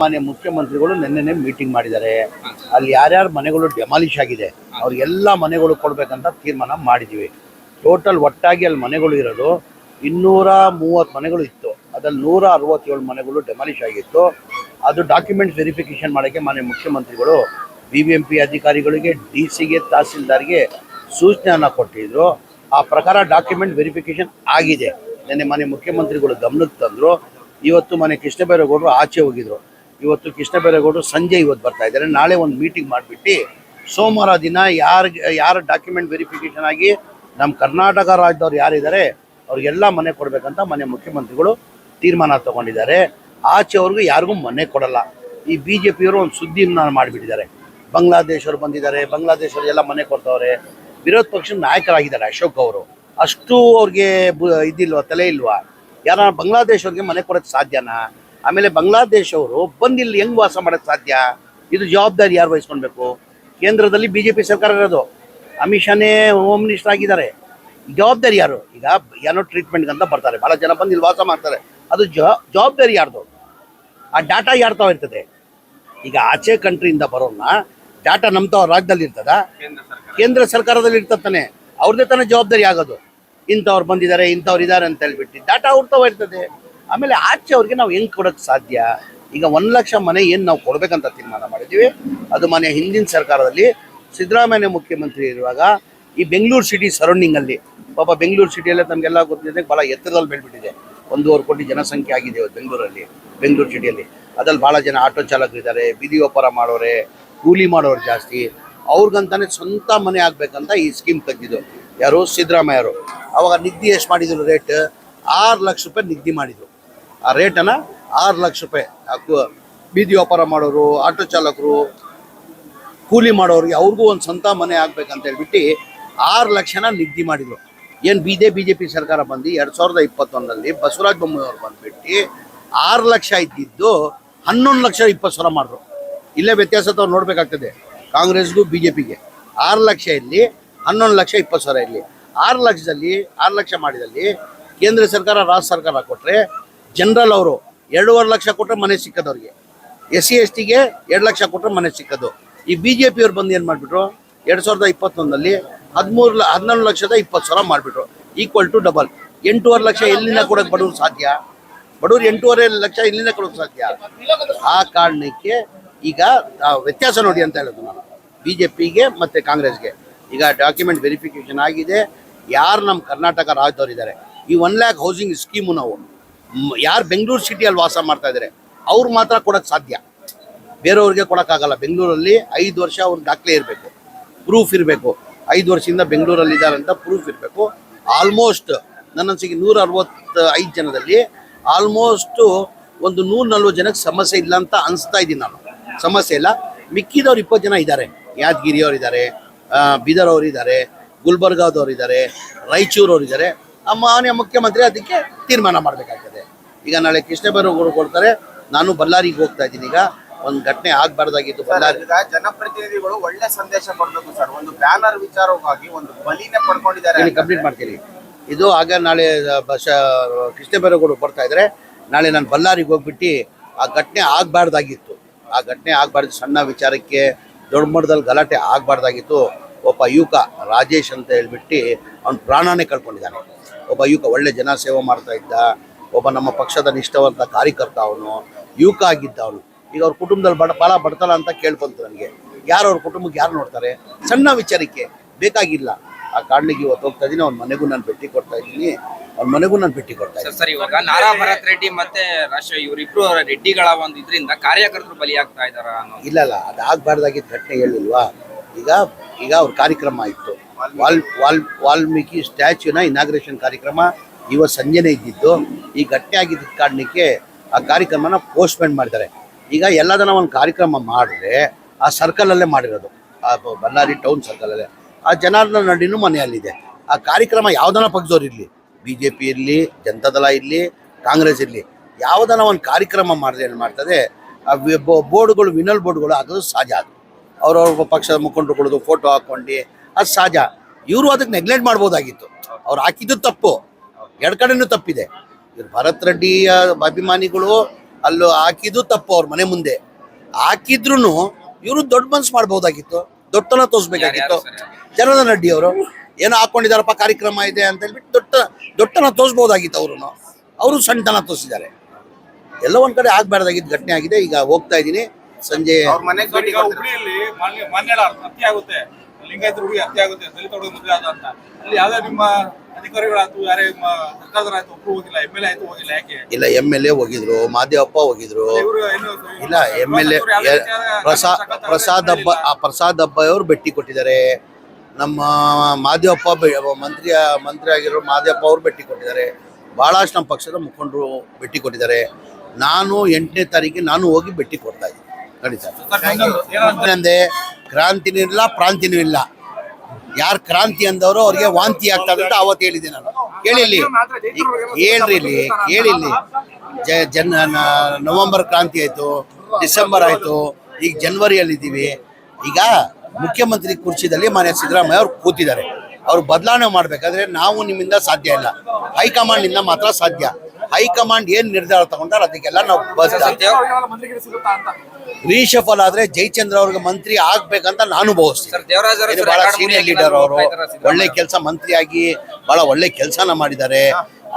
ಮಾನ್ಯ ಮುಖ್ಯಮಂತ್ರಿಗಳು ನಿನ್ನೆ ಮೀಟಿಂಗ್ ಮಾಡಿದ್ದಾರೆ. ಅಲ್ಲಿ ಯಾರ್ಯಾರ ಮನೆಗಳು ಡೆಮಾಲಿಷ್ ಆಗಿದೆ ಅವ್ರಿಗೆಲ್ಲ ಮನೆಗಳು ಕೊಡ್ಬೇಕಂತ ತೀರ್ಮಾನ ಮಾಡಿದ್ದೀವಿ. ಟೋಟಲ್ ಒಟ್ಟಾಗಿ ಅಲ್ಲಿ ಮನೆಗಳು ಇರೋದು 230 ಮನೆಗಳು ಇತ್ತು. ಅದ್ರಲ್ಲಿ 167 ಮನೆಗಳು ಡೆಮಾಲಿಷ್ ಆಗಿತ್ತು. ಅದು ಡಾಕ್ಯುಮೆಂಟ್ಸ್ ವೆರಿಫಿಕೇಶನ್ ಮಾಡೋಕ್ಕೆ ಮಾನ್ಯ ಮುಖ್ಯಮಂತ್ರಿಗಳು BBMP ಅಧಿಕಾರಿಗಳಿಗೆ, DC ಗೆ, ತಹಸೀಲ್ದಾರ್ಗೆ ಸೂಚನೆಯನ್ನು ಕೊಟ್ಟಿದ್ರು. ಆ ಪ್ರಕಾರ ಡಾಕ್ಯುಮೆಂಟ್ ವೆರಿಫಿಕೇಶನ್ ಆಗಿದೆ. ನಿನ್ನೆ ಮಾನ್ಯ ಮುಖ್ಯಮಂತ್ರಿಗಳು ಗಮನಕ್ಕೆ ತಂದರು. ಇವತ್ತು ಮಾನ್ಯ ಕೃಷ್ಣ ಬೈರೇಗೌಡರು ಆಚೆ ಹೋಗಿದ್ರು. ಇವತ್ತು ಕೃಷ್ಣ ಬೈರೇಗೌಡರು ಸಂಜೆ ಇವತ್ತು ಬರ್ತಾ ಇದ್ದಾರೆ. ನಾಳೆ ಒಂದು ಮೀಟಿಂಗ್ ಮಾಡಿಬಿಟ್ಟು ಸೋಮವಾರ ದಿನ ಯಾರ ಡಾಕ್ಯುಮೆಂಟ್ ವೆರಿಫಿಕೇಶನ್ ಆಗಿ ನಮ್ಮ ಕರ್ನಾಟಕ ರಾಜ್ಯದವ್ರು ಯಾರಿದ್ದಾರೆ ಅವ್ರಿಗೆಲ್ಲ ಮನೆ ಕೊಡಬೇಕಂತ ಮಾನ್ಯ ಮುಖ್ಯಮಂತ್ರಿಗಳು ತೀರ್ಮಾನ ತಗೊಂಡಿದ್ದಾರೆ. ಆಚೆವ್ರಿಗೂ ಯಾರಿಗೂ ಮನೆ ಕೊಡಲ್ಲ. ಈ BJPಯವರು ಒಂದು ಸುದ್ದಿನ ಮಾಡಿಬಿಟ್ಟಿದ್ದಾರೆ. ಬಾಂಗ್ಲಾದೇಶವ್ರು ಬಂದಿದ್ದಾರೆ, ಬಾಂಗ್ಲಾದೇಶವ್ರಿಗೆಲ್ಲ ಮನೆ ಕೊಡ್ತವ್ರೆ. ವಿರೋಧ ಪಕ್ಷದ ನಾಯಕರಾಗಿದ್ದಾರೆ ಅಶೋಕ್ ಅವರು. ಅಷ್ಟು ಅವ್ರಿಗೆ ಇದಿಲ್ವಾ, ತಲೆ ಇಲ್ವಾ? ಯಾರ ಬಾಂಗ್ಲಾದೇಶವ್ರಿಗೆ ಮನೆ ಕೊಡೋಕ್ಕೆ ಸಾಧ್ಯನಾ? ಆಮೇಲೆ ಬಾಂಗ್ಲಾದೇಶವರು ಬಂದಿಲ್ಲಿ ಹೆಂಗೆ ವಾಸ ಮಾಡೋಕ್ಕೆ ಸಾಧ್ಯ? ಇದು ಜವಾಬ್ದಾರಿ ಯಾರು ವಹಿಸ್ಕೊಳ್ಬೇಕು? ಕೇಂದ್ರದಲ್ಲಿ BJP ಸರ್ಕಾರ ಇರೋದು, ಅಮಿತ್ ಶಾನೇ ಹೋಮ್ ಮಿನಿಸ್ಟರ್ ಆಗಿದ್ದಾರೆ. ಜವಾಬ್ದಾರಿ ಯಾರು? ಈಗ ಏನೋ ಟ್ರೀಟ್ಮೆಂಟ್ಗೆ ಅಂತ ಬರ್ತಾರೆ, ಭಾಳ ಜನ ಬಂದು ಇಲ್ಲಿ ವಾಸ ಮಾಡ್ತಾರೆ. ಅದು ಜವಾಬ್ದಾರಿ ಯಾರ್ದು? ಆ ಡಾಟಾ ಯಾರ್ತಾವ ಇರ್ತದೆ? ಈಗ ಆಚೆ ಕಂಟ್ರಿಯಿಂದ ಬರೋನ್ನ ಡಾಟಾ ನಮ್ಮ ರಾಜ್ಯದಲ್ಲಿ ಇರ್ತದ? ಕೇಂದ್ರ ಸರ್ಕಾರದಲ್ಲಿ ಇರ್ತತಾನೆ. ಅವ್ರದ್ದೇ ತಾನೇ ಜವಾಬ್ದಾರಿ ಆಗೋದು. ಇಂಥವ್ರು ಬಂದಿದ್ದಾರೆ, ಇಂಥವ್ರು ಇದ್ದಾರೆ ಅಂತ ಹೇಳ್ಬಿಟ್ಟು ಡಾಟಾ ಅವ್ರತಾವ ಇರ್ತದೆ. ಆಮೇಲೆ ಆಚೆ ಅವ್ರಿಗೆ ನಾವು ಹೆಂಗೆ ಕೊಡೋಕ್ಕೆ ಸಾಧ್ಯ? ಈಗ 1 ಲಕ್ಷ ಮನೆ ಏನು ನಾವು ಕೊಡಬೇಕಂತ ತೀರ್ಮಾನ ಮಾಡಿದ್ದೀವಿ. ಅದು ಮನೆ ಹಿಂದಿನ ಸರ್ಕಾರದಲ್ಲಿ ಸಿದ್ದರಾಮಯ್ಯ ಮುಖ್ಯಮಂತ್ರಿ ಇರುವಾಗ ಈ ಬೆಂಗಳೂರು ಸಿಟಿ ಸರೌಂಡಿಂಗಲ್ಲಿ, ಪಾಪ ಬೆಂಗಳೂರು ಸಿಟಿಯಲ್ಲೇ ತಮಗೆಲ್ಲ ಗೊತ್ತಿದೆ, ಭಾಳ ಎತ್ತರದಲ್ಲಿ ಬೆಳೆದ್ಬಿಟ್ಟಿದೆ. 1.5 ಕೋಟಿ ಜನಸಂಖ್ಯೆ ಆಗಿದೆ ಇವತ್ತು ಬೆಂಗಳೂರಲ್ಲಿ. ಬೆಂಗಳೂರು ಸಿಟಿಯಲ್ಲಿ ಅದ್ರಲ್ಲಿ ಭಾಳ ಜನ ಆಟೋ ಚಾಲಕರಿದ್ದಾರೆ, ಬೀದಿ ವ್ಯಾಪಾರ ಮಾಡೋರೆ, ಕೂಲಿ ಮಾಡೋರು ಜಾಸ್ತಿ. ಅವ್ರಿಗಂತಾನೆ ಸ್ವಂತ ಮನೆ ಆಗಬೇಕಂತ ಈ ಸ್ಕೀಮ್ ತೆಗೆದಿದ್ದು ಯಾರು? ಸಿದ್ದರಾಮಯ್ಯವರು. ಅವಾಗ ನಿಗದಿ ಎಷ್ಟು ಮಾಡಿದ್ರು? ರೇಟ್ 6 ಲಕ್ಷ ರೂಪಾಯಿ ನಿಗದಿ ಮಾಡಿದರು. ಆ ರೇಟನ್ನು 6 ಲಕ್ಷ ರೂಪಾಯಿ ಬೀದಿ ವ್ಯಾಪಾರ ಮಾಡೋರು, ಆಟೋ ಚಾಲಕರು, ಕೂಲಿ ಮಾಡೋರಿಗೆ ಅವ್ರಿಗೂ ಒಂದು ಸ್ವಂತ ಮನೆ ಆಗ್ಬೇಕಂತ ಹೇಳ್ಬಿಟ್ಟು 6 ಲಕ್ಷನ ನಿಗದಿ ಮಾಡಿದರು. ಏನು BJP ಸರ್ಕಾರ ಬಂದು 2021ರಲ್ಲಿ ಬಸವರಾಜ ಬೊಮ್ಮಾಯಿ ಅವ್ರು ಬಂದುಬಿಟ್ಟು 6 ಲಕ್ಷ ಇದ್ದಿದ್ದು 11 ಲಕ್ಷ 20 ಸಾವಿರ ಮಾಡಿದ್ರು. ಇಲ್ಲೇ ವ್ಯತ್ಯಾಸ ಅವ್ರು ನೋಡಬೇಕಾಗ್ತದೆ ಕಾಂಗ್ರೆಸ್ಗೂ BJPಗೆ. 6 ಲಕ್ಷ ಇಲ್ಲಿ, 11 ಲಕ್ಷ 20 ಸಾವಿರ ಇಲ್ಲಿ. 6 ಲಕ್ಷದಲ್ಲಿ 6 ಲಕ್ಷ ಮಾಡಿದಲ್ಲಿ ಕೇಂದ್ರ ಸರ್ಕಾರ, ರಾಜ್ಯ ಸರ್ಕಾರ ಕೊಟ್ಟರೆ ಜನರಲ್ ಅವರು 2.5 ಲಕ್ಷ ಕೊಟ್ಟರೆ ಮನೆ ಸಿಕ್ಕದವ್ರಿಗೆ, SC STಗೆ 2 ಲಕ್ಷ ಕೊಟ್ಟರೆ ಮನೆ ಸಿಕ್ಕದು. ಈ BJPಯವ್ರು ಬಂದು ಏನು ಮಾಡಿಬಿಟ್ರು? 2021ನಲ್ಲಿ 11 ಲಕ್ಷದ 20 ಸಾವಿರ ಮಾಡಿಬಿಟ್ರು. Equal to double. 8.5 ಲಕ್ಷ ಎಲ್ಲಿಂದ ಕೊಡೋಕ್ಕೆ ಬಡವ್ರು ಸಾಧ್ಯ? ಬಡವ್ರು 8.5 ಲಕ್ಷ ಎಲ್ಲಿಂದ ಕೊಡೋಕ್ಕೆ ಸಾಧ್ಯ? ಆ ಕಾರಣಕ್ಕೆ ಈಗ ವ್ಯತ್ಯಾಸ ನೋಡಿ ಅಂತ ಹೇಳೋದು ನಾನು BJPಗೆ ಮತ್ತು ಕಾಂಗ್ರೆಸ್ಗೆ. ಈಗ ಡಾಕ್ಯುಮೆಂಟ್ ವೆರಿಫಿಕೇಷನ್ ಆಗಿದೆ. ಯಾರು ನಮ್ಮ ಕರ್ನಾಟಕ ರಾಜ್ಯದವ್ರು ಇದ್ದಾರೆ, ಈ 1 ಲ್ಯಾಕ್ ಹೌಸಿಂಗ್ ಸ್ಕೀಮು ನಾವು ಯಾರು ಬೆಂಗಳೂರು ಸಿಟಿಯಲ್ಲಿ ವಾಸ ಮಾಡ್ತಾ ಇದ್ದಾರೆ ಅವ್ರು ಮಾತ್ರ ಕೊಡೋಕ್ಕೆ ಸಾಧ್ಯ, ಬೇರೆಯವ್ರಿಗೆ ಕೊಡೋಕ್ಕಾಗಲ್ಲ. ಬೆಂಗಳೂರಲ್ಲಿ 5 ವರ್ಷ ಅವ್ರ ದಾಖಲೆ ಇರಬೇಕು, ಪ್ರೂಫ್ ಇರಬೇಕು. 5 ವರ್ಷದಿಂದ ಬೆಂಗಳೂರಲ್ಲಿ ಇದ್ದಾರೆ ಅಂತ ಪ್ರೂಫ್ ಇರಬೇಕು. ಆಲ್ಮೋಸ್ಟ್ ನನ್ನನ್ಸಿಗೆ 165 ಜನದಲ್ಲಿ ಆಲ್ಮೋಸ್ಟು ಒಂದು 140 ಜನಕ್ಕೆ ಸಮಸ್ಯೆ ಇಲ್ಲ ಅಂತ ಅನಿಸ್ತಾ ಇದ್ದೀನಿ ನಾನು. ಸಮಸ್ಯೆ ಇಲ್ಲ. ಮಿಕ್ಕಿದವ್ರು 20 ಜನ ಇದ್ದಾರೆ. ಯಾದಗಿರಿಯವ್ರು ಇದ್ದಾರೆ, ಬೀದರ್ ಅವರು ಇದ್ದಾರೆ, ಗುಲ್ಬರ್ಗಾದವ್ರು ಇದ್ದಾರೆ, ರಾಯಚೂರವ್ರು ಇದ್ದಾರೆ. ಮಾನ್ಯ ಮುಖ್ಯಮಂತ್ರಿ ಅದಕ್ಕೆ ತೀರ್ಮಾನ ಮಾಡಬೇಕಾಗ್ತದೆ. ಈಗ ನಾಳೆ ಕೃಷ್ಣ ಬೈರೇಗೌಡರು ಕೊಡ್ತಾರೆ. ನಾನು ಬಳ್ಳಾರಿಗೆ ಹೋಗ್ತಾ ಇದ್ದೀನಿ. ಈಗ ಒಂದು ಘಟನೆ ಆಗಬಾರ್ದಾಗಿತ್ತು. ಬಳ್ಳಾರಿ ಜನಪ್ರತಿನಿಧಿಗಳು ಒಳ್ಳೆ ಸಂದೇಶ ಕೊಡಬೇಕು ಸರ್. ಒಂದು ಬ್ಯಾನರ್ ವಿಚಾರವಾಗಿ ಒಂದು ಬಲಿನೇ ಪಡ್ಕೊಂಡಿದ್ದಾರೆ. ಕಂಪ್ಲೀಟ್ ಮಾಡ್ತೀನಿ. ಇದು ಆಗ ನಾಳೆ ಕೃಷ್ಣ ಬೈರೇಗೌಡರು ಬರ್ತಾ ಇದ್ದಾರೆ. ನಾಳೆ ನಾನು ಬಳ್ಳಾರಿಗೆ ಹೋಗ್ಬಿಟ್ಟು ಆ ಘಟನೆ ಆಗಬಾರ್ದಾಗಿತ್ತು. ಆ ಘಟನೆ ಆಗಬಾರ್ದು. ಸಣ್ಣ ವಿಚಾರಕ್ಕೆ ದೊಡ್ಡ ಮಟ್ಟದಲ್ಲಿ ಗಲಾಟೆ ಆಗಬಾರ್ದಾಗಿತ್ತು. ಒಬ್ಬ ಯುವಕ ರಾಜೇಶ್ ಅಂತ ಹೇಳ್ಬಿಟ್ಟು ಅವ್ನ ಪ್ರಾಣನೇ ಕಳ್ಕೊಂಡಿದ್ದಾನೆ. ಒಬ್ಬ ಯುವಕ ಒಳ್ಳೆ ಜನ ಸೇವೆ ಮಾಡ್ತಾ ಇದ್ದ, ಒಬ್ಬ ನಮ್ಮ ಪಕ್ಷದ ನಿಷ್ಠಾವಂತ ಕಾರ್ಯಕರ್ತ. ಅವನು ಯುವಕ ಆಗಿದ್ದ. ಅವನು ಈಗ ಅವ್ರ ಕುಟುಂಬದಲ್ಲಿ ಭಾಳ ಬಡತನ ಅಂತ ಕೇಳ್ಬಂತು ನನಗೆ. ಯಾರು ಅವ್ರ ಕುಟುಂಬಕ್ಕೆ ಯಾರು ನೋಡ್ತಾರೆ? ಸಣ್ಣ ವಿಚಾರಕ್ಕೆ ಬೇಕಾಗಿಲ್ಲ. ಆ ಕಾರಣಕ್ಕೆ ಇವತ್ತು ಹೋಗ್ತಾ ಇದ್ದೀನಿ. ಅವ್ನ ಮನೆಗೂ ನಾನು ಭೇಟಿ ಕೊಡ್ತಾ ಇದ್ದೀನಿ. ಅವ್ನ ಮನೆಗೂ ನಾನು ಭೇಟಿ ಕೊಡ್ತಾ ಇದ್ದೀನಿ. ಸರ್, ಇವಾಗ ನಾರಾ ಭರತ್ ರೆಡ್ಡಿ ಮತ್ತೆ ಇವರಿಬ್ರು ರೆಡ್ಡಿಗಳ ಒಂದು ಇದರಿಂದ ಕಾರ್ಯಕರ್ತರು ಬಲಿಯಾಗ್ತಾ ಇದಾರ? ಇಲ್ಲ, ಅದು ಆಗಬಾರ್ದಾಗಿದ್ದ ಘಟನೆ ಹೇಳಿಲ್ವಾ? ಈಗ ಅವ್ರ ಕಾರ್ಯಕ್ರಮ ಇತ್ತು. ವಾಲ್ಮೀಕಿ ಸ್ಟ್ಯಾಚ್ಯೂನ ಇನಾಗ್ರೇಷನ್ ಕಾರ್ಯಕ್ರಮ ಇವತ್ತು ಸಂಜೆನೇ ಇದ್ದಿದ್ದು. ಈ ಘಟನೆ ಆಗಿದ್ದ ಕಾರಣಕ್ಕೆ ಆ ಕಾರ್ಯಕ್ರಮನ ಪೋಸ್ಟ್ಪೋನ್ ಮಾಡಿದ್ದಾರೆ. ಈಗ ಎಲ್ಲದನ್ನ ಒಂದು ಕಾರ್ಯಕ್ರಮ ಮಾಡಿದ್ರೆ ಆ ಸರ್ಕಲಲ್ಲೇ ಮಾಡಿರೋದು, ಆ ಬಳ್ಳಾರಿ ಟೌನ್ ಸರ್ಕಲಲ್ಲೇ. ಆ ಜನಾರ್ದನ ರೆಡ್ಡಿನೂ ಮನೆಯಲ್ಲಿದೆ. ಆ ಕಾರ್ಯಕ್ರಮ ಯಾವುದನ್ನ ಪಕ್ಷದವ್ರು ಇರಲಿ, BJP ಇರಲಿ, ಜನತಾದಳ ಇರಲಿ, ಕಾಂಗ್ರೆಸ್ ಇರಲಿ, ಯಾವುದನ್ನ ಒಂದು ಕಾರ್ಯಕ್ರಮ ಮಾಡಿದ್ರೆ ಏನು ಮಾಡ್ತದೆ, ಆ ಬೋರ್ಡ್ಗಳು, ವಿನಲ್ ಬೋರ್ಡ್ಗಳು ಹಾಕೋದು ಸಹಜ. ಅದು ಅವ್ರವ್ರ ಪಕ್ಷದ ಮುಖಂಡರು ಕೊಡೋದು, ಫೋಟೋ ಹಾಕ್ಕೊಂಡು, ಅದು ಸಹಜ. ಇವರು ಅದಕ್ಕೆ ನೆಗ್ಲೆಕ್ಟ್ ಮಾಡ್ಬೋದಾಗಿತ್ತು. ಅವ್ರು ಹಾಕಿದ್ದು ತಪ್ಪು, ಎರಡು ಕಡೆನೂ ತಪ್ಪಿದೆ. ಭರತ್ ರೆಡ್ಡಿಯ ಅಭಿಮಾನಿಗಳು ಅಲ್ಲೂ ಹಾಕಿದ್ದು ತಪ್ಪು ಅವ್ರ ಮನೆ ಮುಂದೆ ಹಾಕಿದ್ರು ಇವರು ದೊಡ್ಡ ಮನ್ಸು ಮಾಡ್ಬೋದಾಗಿತ್ತು, ದೊಡ್ಡತನ ತೋರಿಸ್ಬೇಕಾಗಿತ್ತು. ಜನಾರ್ದನ್ ರೆಡ್ಡಿ ಅವರು ಏನೋ ಹಾಕೊಂಡಿದಾರಪ್ಪ ಕಾರ್ಯಕ್ರಮ ಇದೆ ಅಂತ ಹೇಳ್ಬಿಟ್ಟು ದೊಡ್ಡತನ ತೋರಿಸ್ಬೋದಾಗಿತ್ತು. ಅವರು ಸಣ್ಣತನ ತೋರಿಸಿದ್ದಾರೆ. ಎಲ್ಲ ಒಂದ್ ಕಡೆ ಆಗ್ಬಾರ್ದಾಗಿದ್ದು ಘಟನೆ ಆಗಿದೆ. ಈಗ ಹೋಗ್ತಾ ಇದ್ದೀನಿ ಸಂಜೆ. ಅವ್ರ ಮನೆಗೆ ಭೇಟಿ ಕೊಡ್ತೀರಾ? ಹುಬ್ಳಿಯಲ್ಲಿ ಮಾನ್ಯಡ ಹತ್ಯೆ ಆಗುತ್ತೆ, ಲಿಂಗಾಯತ ಹುಡುಗಿ ಹತ್ಯೆ ಆಗುತ್ತೆ, ದಲಿತ ಹುಡುಗಿ ಮದುವೆ ಆದ ಅಂತ. ಅಲ್ಲಿ ಯಾವ್ದೇ ನಿಮ್ಮ ಅಧಿಕಾರಿಗಳಾಯ್ತು, ಯಾರೇ ಸರ್ಕಾರದವರಾಯ್ತು ಒಬ್ರು ಹೋಗಿಲ್ಲ, MLA ಆಯ್ತು ಹೋಗಿಲ್ಲ, ಯಾಕೆ? ಇಲ್ಲ, MLA ಹೋಗಿದ್ರು, ಮಾದೇವಪ್ಪ ಹೋಗಿದ್ರು. ಇವರು ಏನು ಇಲ್ಲ, MLA ಪ್ರಸಾದ್ ಹಬ್ಬ ಅವರು ಭೇಟಿ ಕೊಟ್ಟಿದ್ದಾರೆ. ನಮ್ಮ ಮಾದೇವಪ್ಪ ಮಂತ್ರಿ ಆಗಿರೋ ಮಾದೇವಪ್ಪ ಅವರು ಭೇಟಿ ಕೊಟ್ಟಿದ್ದಾರೆ. ಬಹಳಷ್ಟು ನಮ್ಮ ಪಕ್ಷದ ಮುಖಂಡರು ಭೇಟಿ ಕೊಟ್ಟಿದ್ದಾರೆ. ನಾನು 8ನೇ ತಾರೀಕಿಗೆ ನಾನು ಹೋಗಿ ಭೇಟಿ ಕೊಡ್ತಾ ಇದ್ದೀನಿ. ಖಂಡಿತ ಅಂದೆ, ಕ್ರಾಂತಿನೂ ಇಲ್ಲ ಪ್ರಾಂತಿನೂ ಇಲ್ಲ. ಯಾರು ಕ್ರಾಂತಿ ಅಂದವರು ಅವ್ರಿಗೆ ವಾಂತಿ ಆಗ್ತದೆ ಅಂತ ಅವತ್ತು ಹೇಳಿದ್ದೆ ನಾನು. ಕೇಳಿಲ್ಲಿ ನವೆಂಬರ್ ಕ್ರಾಂತಿ ಆಯ್ತು, ಡಿಸೆಂಬರ್ ಆಯ್ತು, ಈಗ ಜನವರಿಯಲ್ಲಿದ್ದೀವಿ. ಈಗ ಮುಖ್ಯಮಂತ್ರಿ ಕುರ್ಚಿದಲ್ಲಿ ಮಾನ್ಯ ಸಿದ್ದರಾಮಯ್ಯ ಅವ್ರು ಕೂತಿದ್ದಾರೆ. ಅವ್ರು ಬದಲಾವಣೆ ಮಾಡ್ಬೇಕಾದ್ರೆ ನಾವು ನಿಮ್ಮಿಂದ ಸಾಧ್ಯ ಇಲ್ಲ, ಹೈಕಮಾಂಡ್ ಇಂದ ಮಾತ್ರ ಸಾಧ್ಯ. ಹೈಕಮಾಂಡ್ ಏನ್ ನಿರ್ಧಾರ ತಗೊಂಡಾರ ಅದಕ್ಕೆಲ್ಲ ನಾವು ಮಂತ್ರಿಗಿರಿ ಸಿಗುತ್ತಾ ಅಂತ. ರೀಶಫಲ್ ಆದ್ರೆ ಜಯಚಂದ್ರ ಅವ್ರಿಗೆ ಮಂತ್ರಿ ಆಗ್ಬೇಕಂತ ನಾನು ಭಾವಿಸ್ತೀನಿ. ಸರ್ ದೇವರಾಜ್ ಇದು ಬಹಳ ಸೀನಿಯರ್ ಲೀಡರ್ ಅವರು, ಒಳ್ಳೆ ಕೆಲಸ ಮಂತ್ರಿಯಾಗಿ ಬಹಳ ಒಳ್ಳೆ ಕೆಲಸನ ಮಾಡಿದ್ದಾರೆ.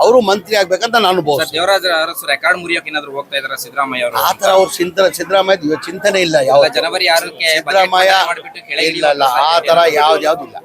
ಅವರು ಮಂತ್ರಿ ಆಗ್ಬೇಕಂತ ನಾನು ಭಾವಿಸ್ತೀನಿ. ದೇವರಾಜ್ ಅರಸು ರೆಕಾರ್ಡ್ ಮುರಿಯೋಕೆ ಏನಾದ್ರು ಹೋಗ್ತಾ ಇದಾರೆ ಸಿದ್ದರಾಮಯ್ಯ ಅವರು? ಆತರ ಅವ್ರ ಸಿದ್ದರಾಮಯ್ಯ ಚಿಂತನೆ ಇಲ್ಲ. ಯಾವ ಜನವರಿ 6ಕ್ಕೆ ಸಿದ್ದರಾಮಯ್ಯ ಮಾಡಿಬಿಟ್ಟು ಕೆಳಗೆ ಇಲ್ಲ, ಆ ತರ ಯಾವ್ದಿಲ್ಲ.